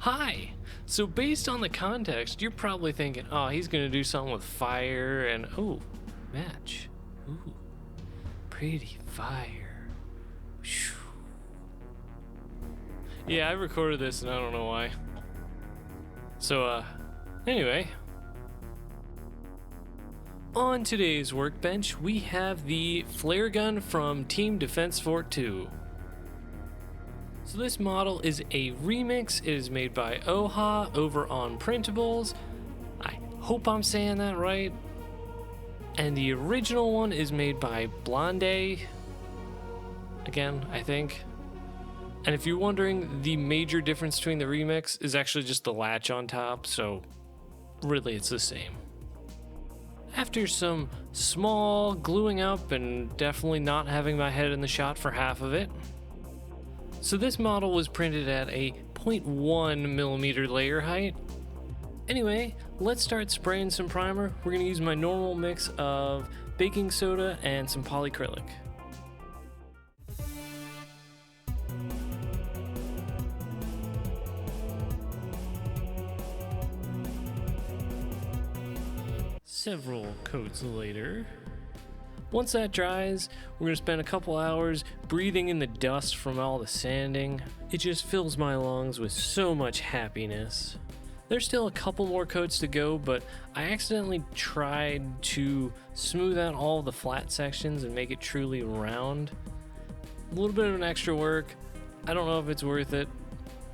Hi! So based on the context, you're probably thinking, oh, he's gonna do something with fire and, oh, match. Ooh, pretty fire. Whew. Yeah, I recorded this and I don't know why. So, anyway. On today's workbench, we have the flare gun from Team Defense Fort 2. So this model is a remix. It is made by Oha over on Printables. I hope I'm saying that right. And the original one is made by Blondei. Again, I think. And if you're wondering, the major difference between the remix is actually just the latch on top, so really it's the same. After some small gluing up and definitely not having my head in the shot for half of it. So this model was printed at a 0.1 millimeter layer height. Anyway, let's start spraying some primer. We're gonna use my normal mix of baking soda and some polyacrylic. Several coats later. Once that dries, we're going to spend a couple hours breathing in the dust from all the sanding. It just fills my lungs with so much happiness. There's still a couple more coats to go, but I accidentally tried to smooth out all the flat sections and make it truly round. A little bit of an extra work. I don't know if it's worth it,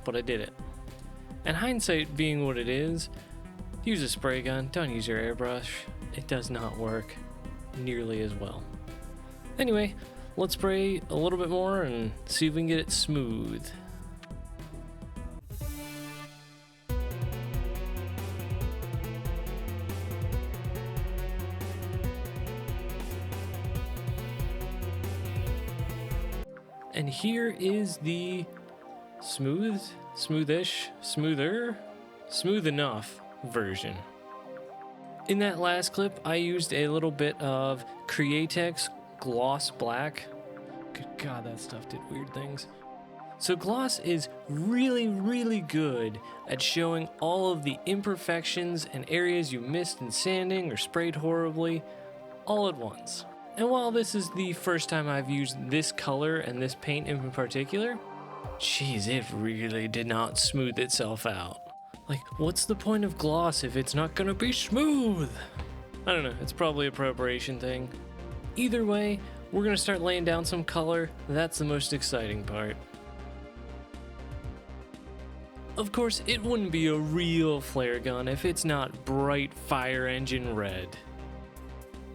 but I did it. And hindsight being what it is, use a spray gun, don't use your airbrush. It does not work nearly as well. Anyway, let's spray a little bit more and see if we can get it smooth. And here is the smooth enough version. In that last clip, I used a little bit of Createx Gloss Black. Good God, that stuff did weird things. So gloss is really good at showing all of the imperfections and areas you missed in sanding or sprayed horribly all at once. And while this is the first time I've used this color and this paint in particular, geez, it really did not smooth itself out. Like, what's the point of gloss if it's not gonna be smooth? I don't know, it's probably a preparation thing. Either way, we're gonna start laying down some color. That's the most exciting part. Of course, it wouldn't be a real flare gun if it's not bright fire engine red.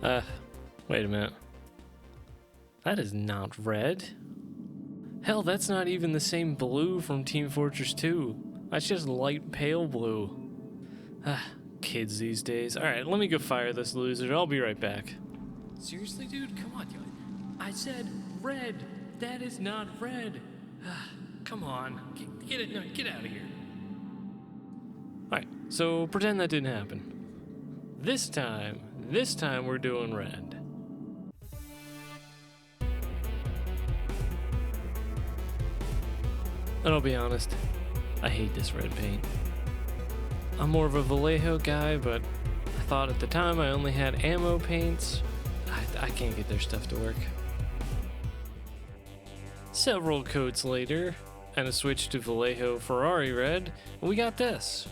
Wait a minute. That is not red. Hell, that's not even the same blue from Team Fortress 2. That's just light pale blue. Kids these days. Alright, let me go fire this loser. I'll be right back. Seriously, dude? Come on. I said red. That is not red. Come on. Get out of here. Alright, so pretend that didn't happen. This time we're doing red. And I'll be honest, I hate this red paint. I'm more of a Vallejo guy, but I thought at the time I only had ammo paints. I can't get their stuff to work. Several coats later, and a switch to Vallejo Ferrari red, we got this.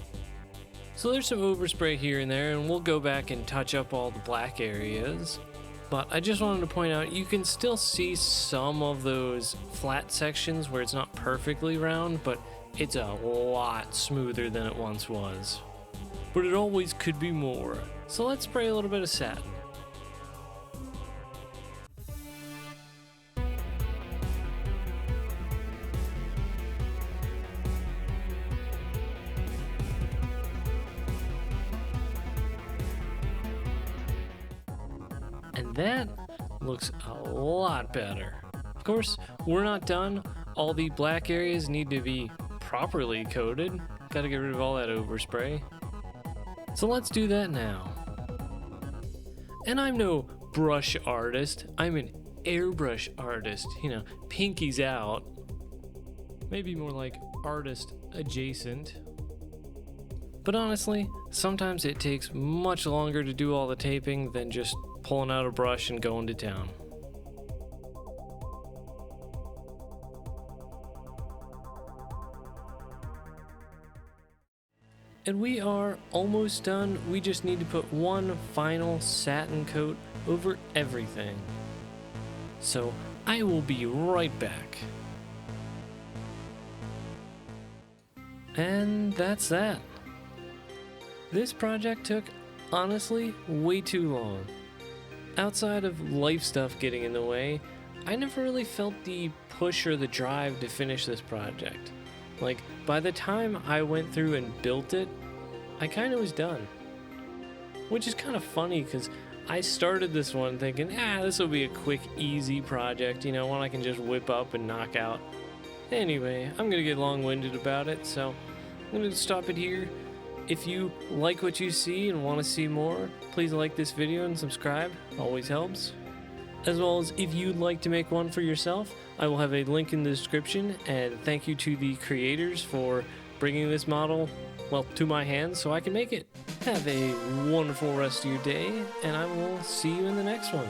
So there's some overspray here and there, and we'll go back and touch up all the black areas. But I just wanted to point out, you can still see some of those flat sections where it's not perfectly round, but it's a lot smoother than it once was. But it always could be more. So let's spray a little bit of satin. And that looks a lot better. Of course, we're not done. All the black areas need to be properly coated. Gotta get rid of all that overspray. So let's do that now. And I'm no brush artist, I'm an airbrush artist. You know, pinkies out. Maybe more like artist adjacent. But honestly, sometimes it takes much longer to do all the taping than just pulling out a brush and going to town. And we are almost done. We just need to put one final satin coat over everything. So I will be right back. And that's that. This project took, honestly, way too long. Outside of life stuff getting in the way, I never really felt the push or the drive to finish this project. Like, by the time I went through and built it, I kind of was done. Which is kind of funny because I started this one thinking, this will be a quick, easy project, you know, one I can just whip up and knock out. Anyway, I'm going to get long-winded about it, so I'm going to stop it here. If you like what you see and want to see more, please like this video and subscribe, always helps. As well as if you'd like to make one for yourself, I will have a link in the description, and thank you to the creators for bringing this model, well, to my hands so I can make it. Have a wonderful rest of your day, and I will see you in the next one.